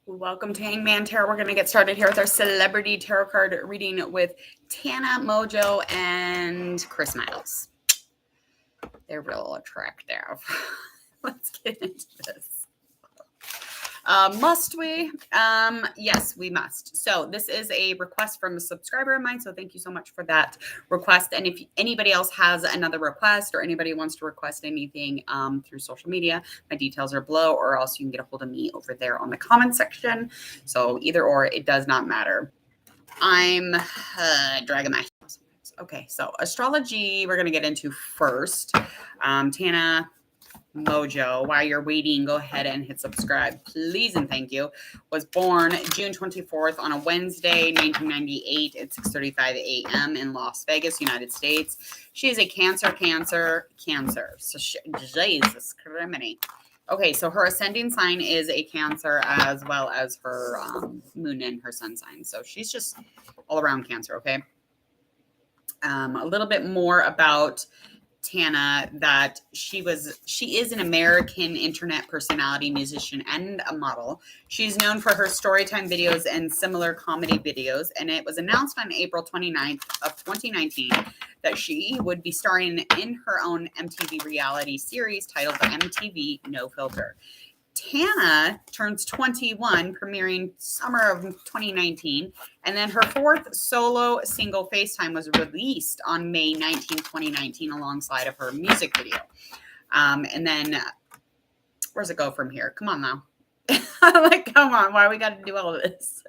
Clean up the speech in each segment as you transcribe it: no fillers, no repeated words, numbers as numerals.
Welcome to Hangman Tarot. We're going to get started here with our celebrity tarot card reading with Tana Mongeau and Chris Miles. They're real attractive. Let's get into this. Must we? Yes, we must. So this is a request from a subscriber of mine. So thank you so much for that request. And if anybody else has another request or anybody wants to request anything through social media, my details are below, or else you can get a hold of me over there on the comment section. So either or, it does not matter. I'm dragging my heels. Okay, so astrology we're going to get into first. Tana Mongeau, while you're waiting, go ahead and hit subscribe, please and thank you. Was born June 24th on a Wednesday, 1998 at 6:35 a.m. in Las Vegas, United States. She is a Cancer. So Jesus criminy. Okay, so her ascending sign is a Cancer, as well as her moon and her sun sign. So she's just all around Cancer. Okay. A little bit more about Tana, that she is an American internet personality, musician, and a model. She's known for her storytime videos and similar comedy videos, and it was announced on April 29th of 2019 that she would be starring in her own MTV reality series titled MTV No Filter. Tana turns 21, premiering summer of 2019, and then her fourth solo single, FaceTime, was released on May 19, 2019, alongside of her music video. And then, where's it go from here? Come on now. Like, come on, why we got to do all of this?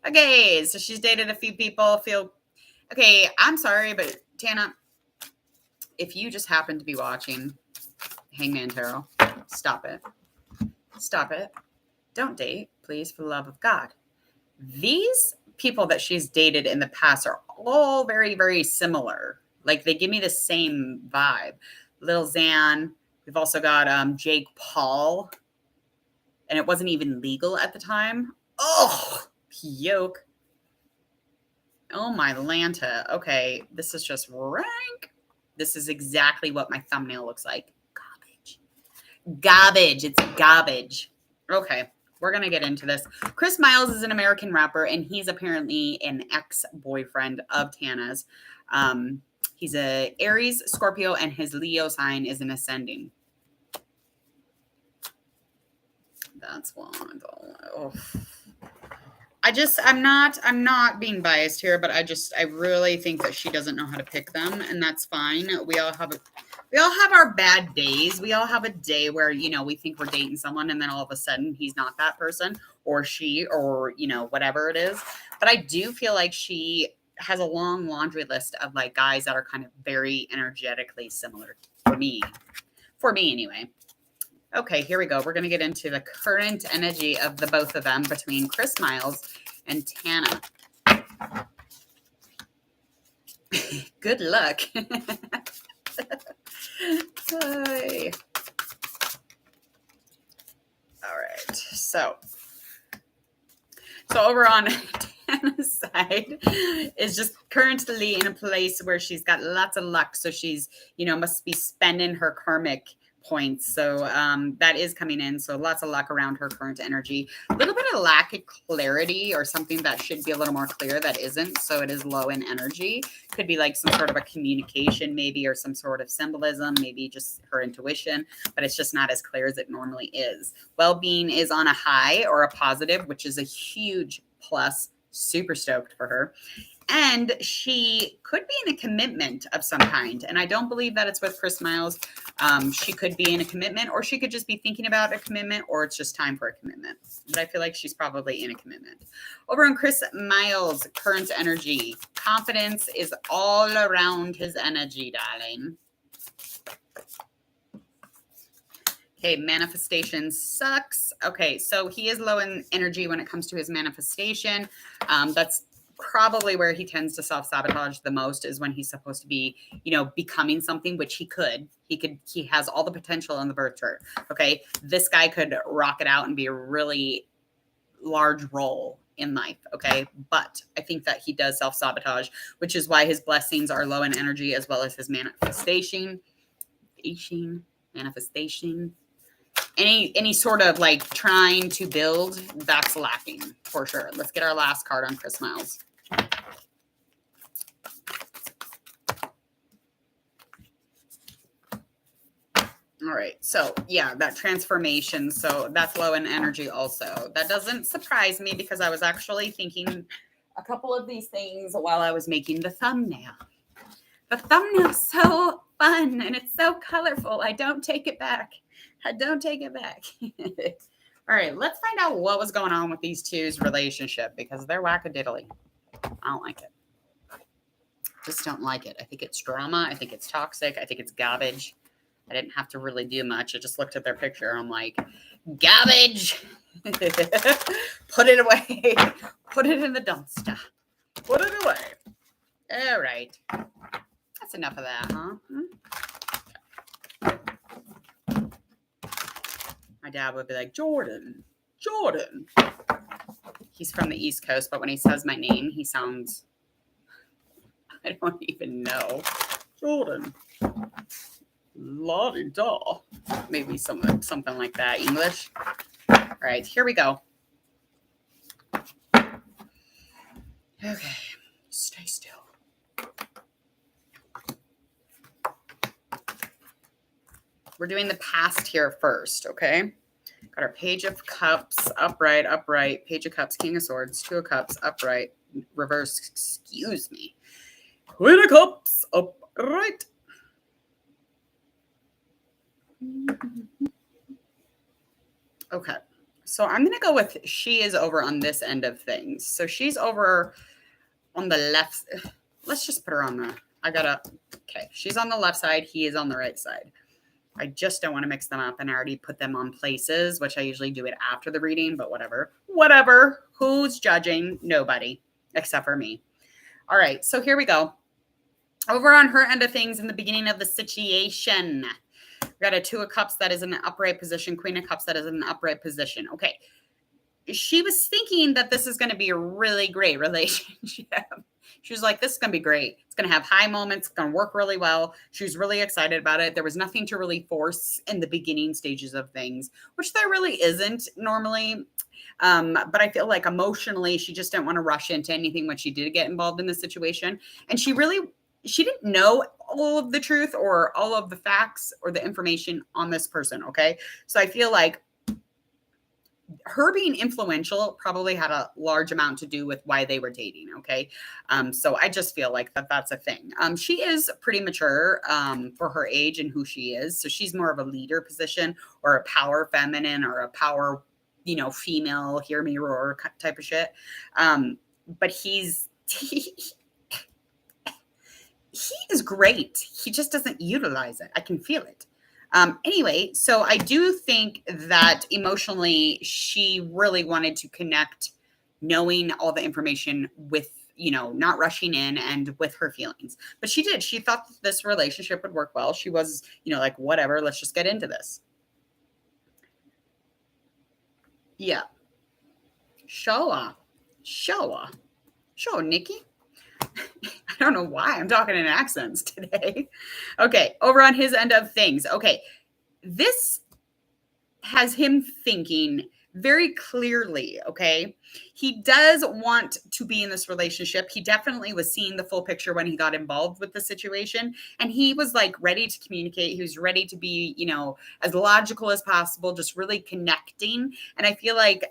Okay, so she's dated a few people. Okay, I'm sorry, but Tana, if you just happen to be watching Hangman Tarot, stop it. Stop it. Don't date, please, for the love of God. These people that she's dated in the past are all very, very similar. Like, they give me the same vibe. Lil Xan. We've also got Jake Paul. And it wasn't even legal at the time. Oh, yoke. Oh, my Lanta. Okay, this is just rank. This is exactly what my thumbnail looks like. Garbage. It's garbage. Okay, we're going to get into this. Chris Miles is an American rapper, and he's apparently an ex-boyfriend of Tana's. He's a Aries, Scorpio, and his Leo sign is an ascending. That's one. Oh. I'm not being biased here, but I really think that she doesn't know how to pick them, and that's fine. We all have our bad days. We all have a day where, we think we're dating someone, and then all of a sudden he's not that person, or she, or, whatever it is. But I do feel like she has a long laundry list of like guys that are kind of very energetically similar for me anyway. Okay, here we go. We're going to get into the current energy of the both of them between Chris Miles and Tana. Good luck. Hi. All right. So over on Tana's side is just currently in a place where she's got lots of luck. So she's, must be spending her karmic points. So that is coming in. So lots of luck around her current energy. A little bit of lack of clarity, or something that should be a little more clear that isn't. So it is low in energy. Could be like some sort of a communication maybe, or some sort of symbolism, maybe just her intuition, but it's just not as clear as it normally is. Well-being is on a high or a positive, which is a huge plus. Super stoked for her. And she could be in a commitment of some kind. And I don't believe that it's with Chris Miles. She could be in a commitment, or she could just be thinking about a commitment, or it's just time for a commitment. But I feel like she's probably in a commitment. Over on Chris Miles' current energy, confidence is all around his energy, darling. Okay, manifestation sucks. Okay, so he is low in energy when it comes to his manifestation. That's probably where he tends to self-sabotage the most, is when he's supposed to be, becoming something, which he has all the potential in the birth chart. Okay. This guy could rock it out and be a really large role in life. Okay. But I think that he does self-sabotage, which is why his blessings are low in energy, as well as his manifestation. Any sort of like trying to build, that's lacking for sure. Let's get our last card on Chris Miles. All right. So yeah, that transformation. So that's low in energy also. That doesn't surprise me because I was actually thinking a couple of these things while I was making the thumbnail. The thumbnail's so fun and it's so colorful. I don't take it back. I don't take it back. All right, let's find out what was going on with these two's relationship because they're wackadoodly. I don't like it. Just don't like it. I think it's drama. I think it's toxic. I think it's garbage. I didn't have to really do much. I just looked at their picture. I'm like, garbage. Put it away. Put it in the dumpster. Put it away. All right. That's enough of that, huh? My dad would be like, Jordan. He's from the East Coast, but when he says my name, he sounds, I don't even know. Jordan. La-di-da. Maybe something like that. English. All right, here we go. Okay, stay still. We're doing the past here first, okay? Got our Page of Cups, upright, Page of Cups, King of Swords, Two of Cups, upright, reverse, excuse me. Queen of Cups, upright. Okay, so I'm going to go with she is over on this end of things. So she's over on the left. Let's just put her on the, okay, she's on the left side. He is on the right side. I just don't want to mix them up, and I already put them on places, which I usually do it after the reading, but whatever. Who's judging? Nobody, except for me. All right, so here we go. Over on her end of things in the beginning of the situation, we got a Two of Cups that is in an upright position, Queen of Cups that is in an upright position. Okay, she was thinking that this is going to be a really great relationship. She was like, this is going to be great. It's going to have high moments. It's going to work really well. She was really excited about it. There was nothing to really force in the beginning stages of things, which there really isn't normally. But I feel like emotionally, she just didn't want to rush into anything when she did get involved in the situation. And she didn't know all of the truth or all of the facts or the information on this person. Okay. So I feel like her being influential probably had a large amount to do with why they were dating. Okay. So I just feel like that's a thing. She is pretty mature for her age and who she is. So she's more of a leader position or a power feminine or a power, female, hear me roar type of shit. But he is great. He just doesn't utilize it. I can feel it. Anyway, so I do think that emotionally she really wanted to connect, knowing all the information with, not rushing in and with her feelings. But she did. She thought that this relationship would work well. She was, like, whatever, let's just get into this. Yeah. Show, Nikki. I don't know why I'm talking in accents today. Okay, over on his end of things. Okay, this has him thinking very clearly, okay? He does want to be in this relationship. He definitely was seeing the full picture when he got involved with the situation, and he was like ready to communicate. He was ready to be, as logical as possible, just really connecting. And I feel like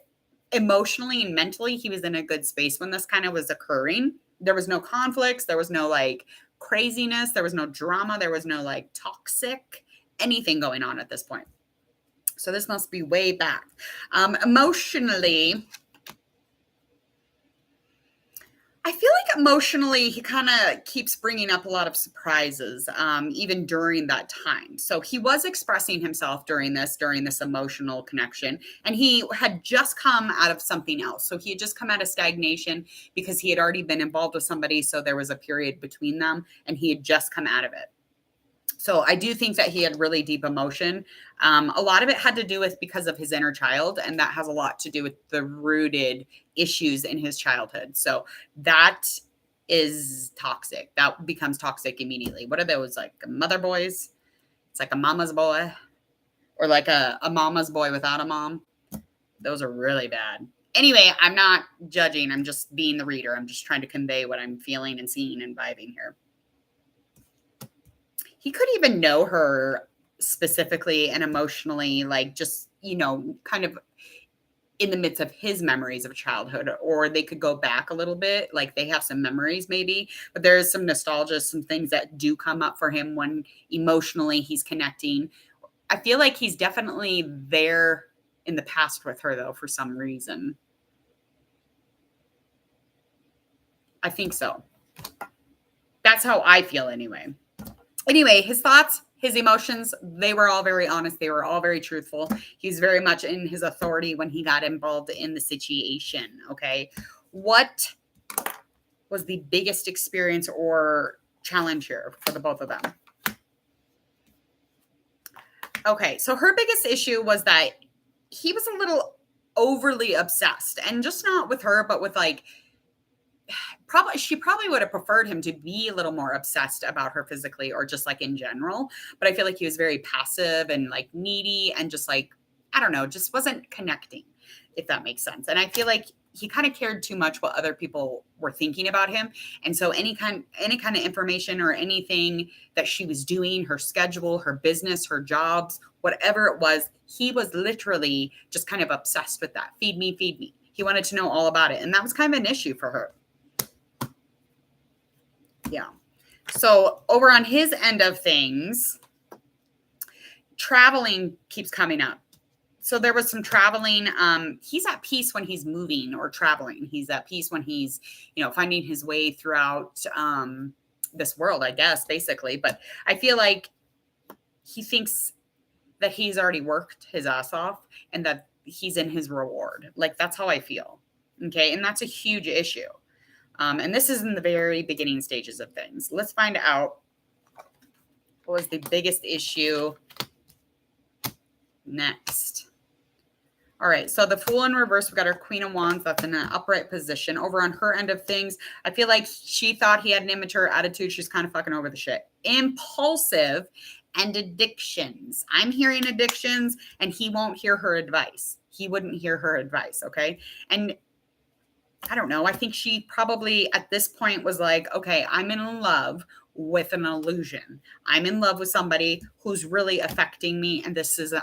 emotionally and mentally, he was in a good space when this kind of was occurring. There was no conflicts. There was no like craziness. There was no drama. There was no like toxic anything going on at this point. So this must be way back. Emotionally, I feel like emotionally, he kind of keeps bringing up a lot of surprises, even during that time. So he was expressing himself during this emotional connection, and he had just come out of something else. So he had just come out of stagnation because he had already been involved with somebody. So there was a period between them, and he had just come out of it. So I do think that he had really deep emotion. A lot of it had to do with because of his inner child, and that has a lot to do with the rooted issues in his childhood. So that is toxic. That becomes toxic immediately. What are those, like mother boys? It's like a mama's boy. or like a mama's boy without a mom. Those are really bad. Anyway, I'm not judging. I'm just being the reader. I'm just trying to convey what I'm feeling and seeing and vibing here. He could even know her specifically and emotionally, like just, kind of in the midst of his memories of childhood, or they could go back a little bit. Like they have some memories maybe, but there is some nostalgia, some things that do come up for him when emotionally he's connecting. I feel like he's definitely there in the past with her though, for some reason. I think so. That's how I feel anyway. Anyway, his thoughts, his emotions, they were all very honest. They were all very truthful. He's very much in his authority when he got involved in the situation. Okay. What was the biggest experience or challenge here for the both of them? Okay. So her biggest issue was that he was a little overly obsessed, and just not with her, but with like, she probably would have preferred him to be a little more obsessed about her physically, or just like in general. But I feel like he was very passive and like needy, and just like, I don't know, just wasn't connecting, if that makes sense. And I feel like he kind of cared too much what other people were thinking about him. And so any kind of information or anything that she was doing, her schedule, her business, her jobs, whatever it was, he was literally just kind of obsessed with that. Feed me, feed me. He wanted to know all about it. And that was kind of an issue for her. Yeah. So over on his end of things, traveling keeps coming up. So there was some traveling. He's at peace when he's moving or traveling. He's at peace when he's, finding his way throughout this world, I guess, basically. But I feel like he thinks that he's already worked his ass off and that he's in his reward. Like, that's how I feel. Okay. And that's a huge issue. And this is in the very beginning stages of things. Let's find out what was the biggest issue next. All right, so the Fool in reverse, we've got our Queen of Wands. That's in an upright position. Over on her end of things, I feel like she thought he had an immature attitude. She's kind of fucking over the shit. Impulsive and addictions. I'm hearing addictions, and he won't hear her advice. He wouldn't hear her advice, okay? And I don't know. I think she probably at this point was like, okay, I'm in love with an illusion. I'm in love with somebody who's really affecting me. And this is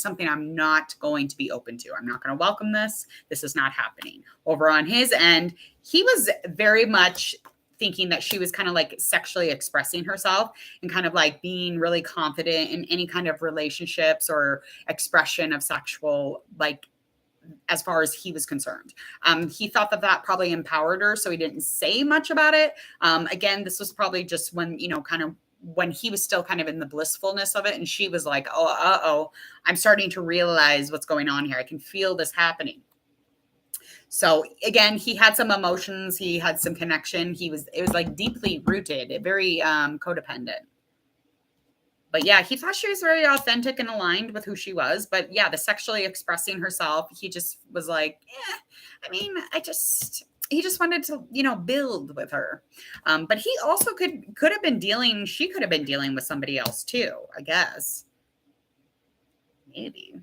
something I'm not going to be open to. I'm not going to welcome this. This is not happening. Over on his end, he was very much thinking that she was kind of like sexually expressing herself and kind of like being really confident in any kind of relationships or expression of sexual, like, as far as he was concerned. He thought that probably empowered her, so he didn't say much about it. Again, this was probably just when, kind of when he was still kind of in the blissfulness of it, and she was like, oh, I'm starting to realize what's going on here. I can feel this happening. So again, he had some emotions. He had some connection. It was like deeply rooted, very codependent. But yeah, he thought she was very authentic and aligned with who she was. But yeah, the sexually expressing herself, he just was like, he just wanted to, build with her. But he also could have been she could have been dealing with somebody else too, I guess. Maybe.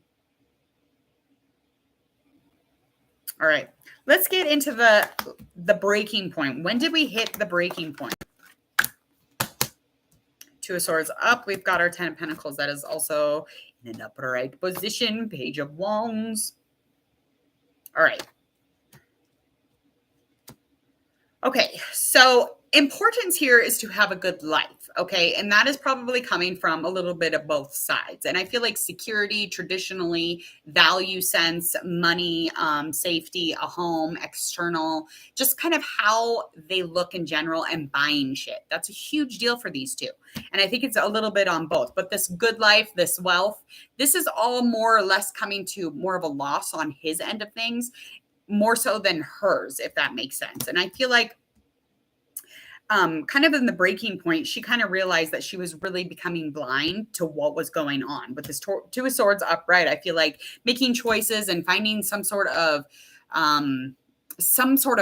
All right, let's get into the breaking point. When did we hit the breaking point? Two of Swords up. We've got our 10 of Pentacles. That is also in an upright position. Page of Wands. All right. Okay, so importance here is to have a good life, okay? And that is probably coming from a little bit of both sides. And I feel like security, traditionally, value sense, money, safety, a home, external, just kind of how they look in general, and buying shit. That's a huge deal for these two. And I think it's a little bit on both. But this good life, this wealth, this is all more or less coming to more of a loss on his end of things, more so than hers, if that makes sense. And I feel like kind of in the breaking point, she kind of realized that she was really becoming blind to what was going on with this Two of Swords upright. I feel like making choices and finding some sort of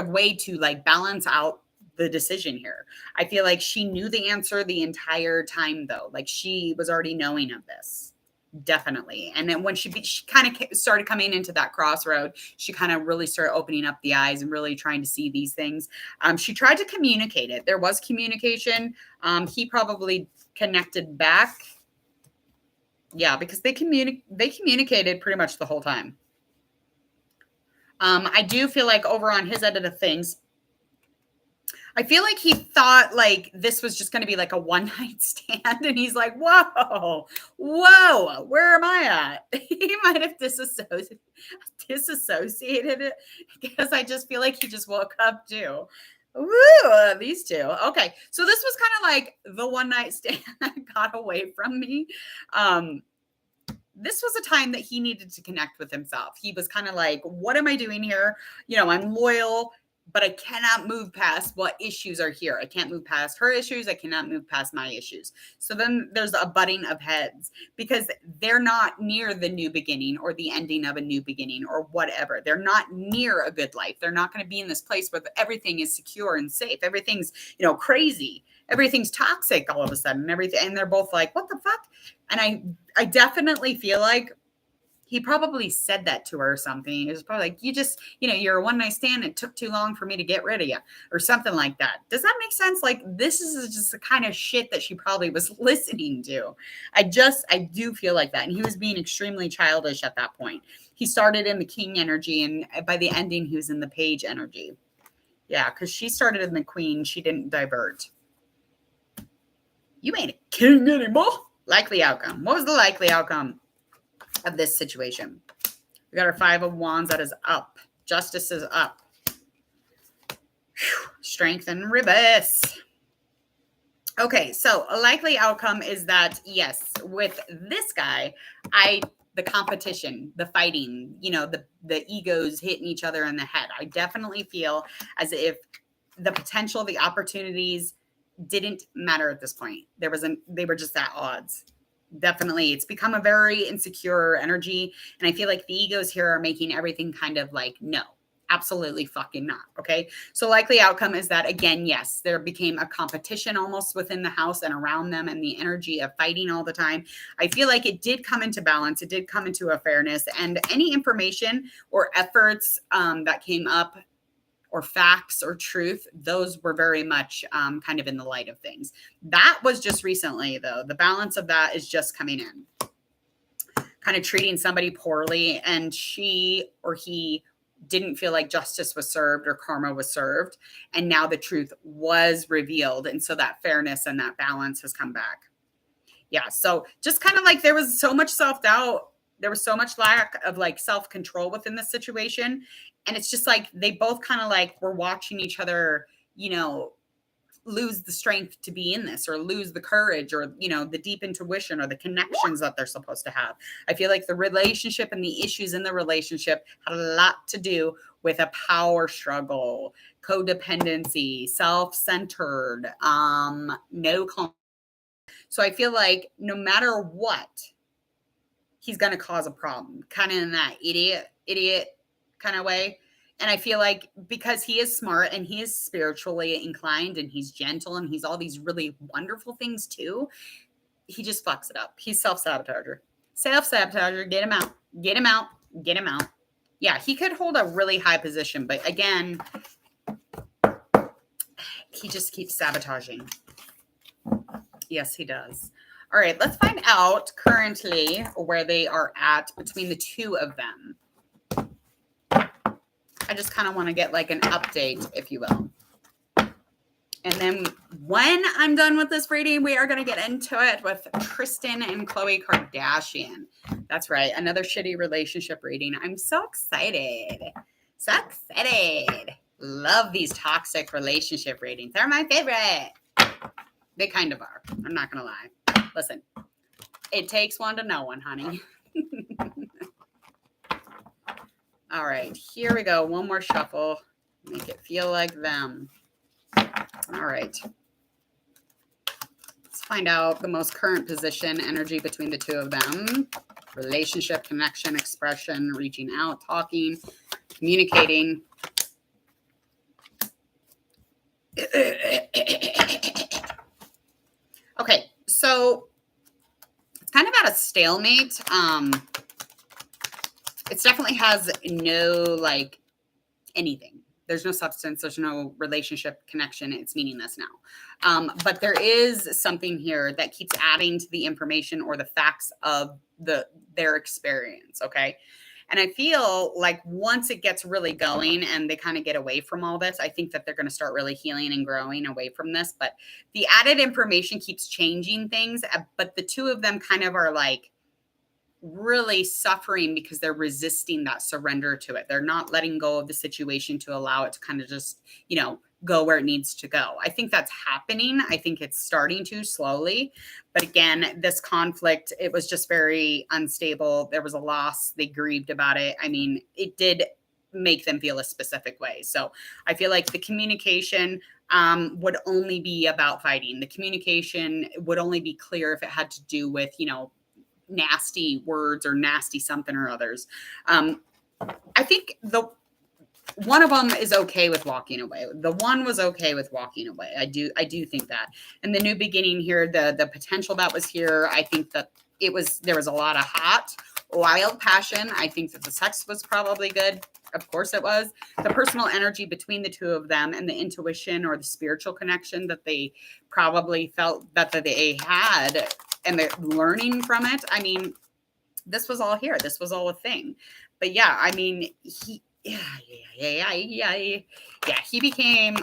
way to like balance out the decision here. I feel like she knew the answer the entire time though. Like she was already knowing of this Definitely. And then when she kind of started coming into that crossroad, she kind of really started opening up the eyes and really trying to see these things. She tried to communicate it. There was communication. He probably connected back. Yeah, because they communicated pretty much the whole time. I do feel like over on his end of the things, I feel like he thought like this was just going to be like a one night stand. And he's like, whoa, where am I at? He might have disassociated it because I just feel like he just woke up too. Woo, these two. Okay. So this was kind of like the one night stand that got away from me. This was a time that he needed to connect with himself. He was kind of like, what am I doing here? I'm loyal, but I cannot move past what issues are here. I can't move past her issues. I cannot move past my issues. So then there's a butting of heads because they're not near the new beginning or the ending of a new beginning or whatever. They're not near a good life. They're not going to be in this place where everything is secure and safe. Everything's, crazy. Everything's toxic all of a sudden and everything. And they're both like, what the fuck? And I definitely feel like he probably said that to her or something. It was probably like, you just, you're a one night stand. It took too long for me to get rid of you or something like that. Does that make sense? Like this is just the kind of shit that she probably was listening to. I do feel like that. And he was being extremely childish at that point. He started in the king energy and by the ending, he was in the page energy. Yeah. Cause she started in the queen. She didn't divert. You ain't a king anymore. Likely outcome. What was the likely outcome of this situation? We got our 5 of Wands that is up. Justice is up. Whew. Strength in reverse. Okay, so a likely outcome is that, yes, with this guy, the competition, the fighting, the egos hitting each other in the head. I definitely feel as if the potential, the opportunities didn't matter at this point. They were just at odds. Definitely. It's become a very insecure energy. And I feel like the egos here are making everything kind of like, no, absolutely fucking not. Okay. So likely outcome is that again, yes, there became a competition almost within the house and around them and the energy of fighting all the time. I feel like it did come into balance. It did come into a fairness and any information or efforts that came up or facts or truth, those were very much kind of in the light of things. That was just recently, though. The balance of that is just coming in. Kind of treating somebody poorly, and she or he didn't feel like justice was served or karma was served. And now the truth was revealed. And so that fairness and that balance has come back. Yeah. So just kind of like there was so much self-doubt. There was so much lack of like self-control within the situation. And it's just like they both kind of like were watching each other, lose the strength to be in this or lose the courage or, the deep intuition or the connections that they're supposed to have. I feel like the relationship and the issues in the relationship had a lot to do with a power struggle, codependency, self-centered, no confidence. So I feel like no matter what, he's going to cause a problem, kind of in that idiot kind of way. And I feel like because he is smart and he is spiritually inclined and he's gentle and he's all these really wonderful things too, he just fucks it up. He's self-sabotager. Get him out. Get him out. Get him out. Yeah, he could hold a really high position, but again, he just keeps sabotaging. Yes, he does. All right, let's find out currently where they are at between the two of them. I just kind of want to get like an update, if you will. And then when I'm done with this reading, we are going to get into it with Tristan and Khloe Kardashian. That's right. Another shitty relationship reading. I'm so excited. So excited. Love these toxic relationship readings. They're my favorite. They kind of are. I'm not going to lie. Listen, it takes one to know one, honey. All right, here we go. One more shuffle. Make it feel like them. All right. Let's find out the most current position, energy between the two of them. Relationship, connection, expression, reaching out, talking, communicating. Okay, so kind of at a stalemate. It definitely has no like anything. There's no substance. There's no relationship connection. It's meaningless now. But there is something here that keeps adding to the information or the facts of their experience. Okay. And I feel like once it gets really going and they kind of get away from all this, I think that they're going to start really healing and growing away from this. But the added information keeps changing things. But the two of them kind of are like really suffering because they're resisting that surrender to it. They're not letting go of the situation to allow it to kind of just, go where it needs to go. I think that's happening. I think it's starting to slowly. But again, this conflict, it was just very unstable. There was a loss. They grieved about it. I mean, it did make them feel a specific way. So I feel like the communication would only be about fighting. The communication would only be clear if it had to do with, nasty words or nasty something or others. I think one of them is okay with walking away. The one was okay with walking away. I do think that. And the new beginning here, the potential that was here, I think that there was a lot of hot, wild passion. I think that the sex was probably good. Of course it was. The personal energy between the two of them and the intuition or the spiritual connection that they probably felt that they had and the learning from it. I mean, this was all here. This was all a thing. But yeah, I mean, he became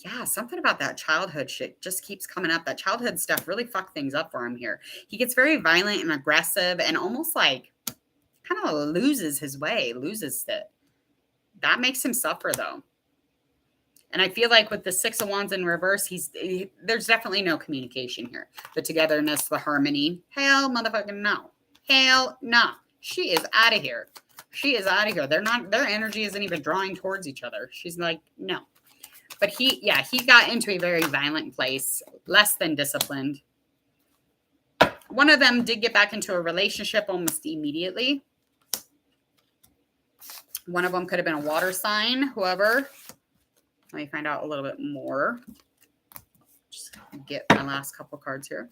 yeah, something about that childhood shit just keeps coming up. That childhood stuff really fucked things up for him here. He gets very violent and aggressive and almost like kind of loses his way, loses it. That makes him suffer though. And I feel like with the Six of Wands in reverse, there's definitely no communication here. The togetherness, the harmony. Hell motherfucking no. Hell no. She is out of here. She is out of here. Their energy isn't even drawing towards each other. She's like, no. But he got into a very violent place, less than disciplined. One of them did get back into a relationship almost immediately. One of them could have been a water sign, whoever. Let me find out a little bit more. Just get my last couple cards here.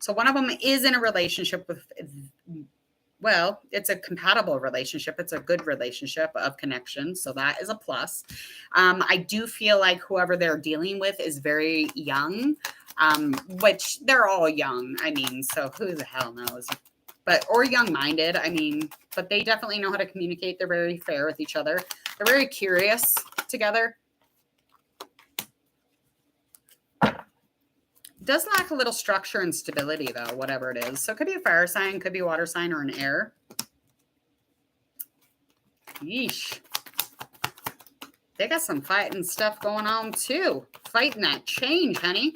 So one of them is in a relationship with, well, it's a compatible relationship. It's a good relationship of connection. So that is a plus. I do feel like whoever they're dealing with is very young, which they're all young. I mean, so who the hell knows? Or young-minded. I mean, but they definitely know how to communicate. They're very fair with each other. They're very curious together. Does lack a little structure and stability, though, whatever it is. So it could be a fire sign, could be a water sign, or an air. Yeesh. They got some fighting stuff going on, too. Fighting that change, honey.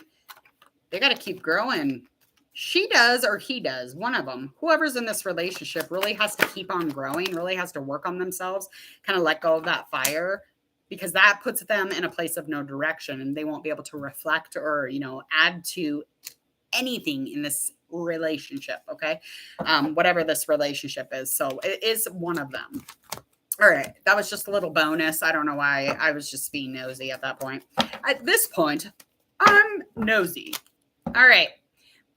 They got to keep growing. She does or he does, one of them. Whoever's in this relationship really has to keep on growing, really has to work on themselves, kind of let go of that fire. Because that puts them in a place of no direction and they won't be able to reflect or, add to anything in this relationship. Okay. Whatever this relationship is. So it is one of them. All right. That was just a little bonus. I don't know why I was just being nosy at that point. At this point, I'm nosy. All right.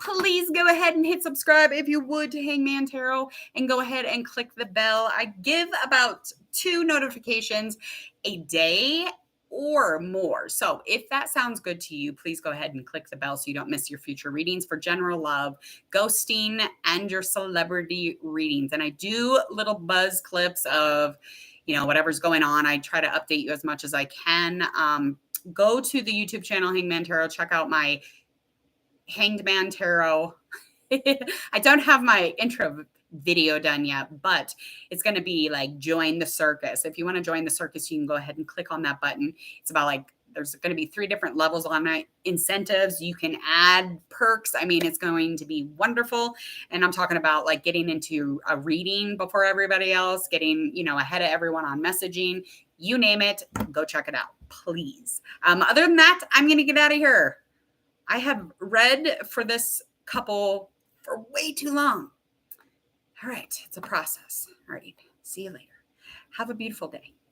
Please go ahead and hit subscribe if you would to Hangman Tarot and go ahead and click the bell. I give about 2 notifications a day or more. So if that sounds good to you, please go ahead and click the bell so you don't miss your future readings for general love, ghosting, and your celebrity readings. And I do little buzz clips of, whatever's going on. I try to update you as much as I can. Go to the YouTube channel, Hangman Tarot. Check out my Hangman Tarot. I don't have my intro video done yet, but it's going to be like join the circus. If you want to join the circus, you can go ahead and click on that button. It's about there's going to be 3 different levels on it. Incentives. You can add perks. I mean, it's going to be wonderful. And I'm talking about getting into a reading before everybody else, getting, ahead of everyone on messaging, you name it, go check it out, please. Other than that, I'm going to get out of here. I have read for this couple for way too long. All right. It's a process. All right. See you later. Have a beautiful day.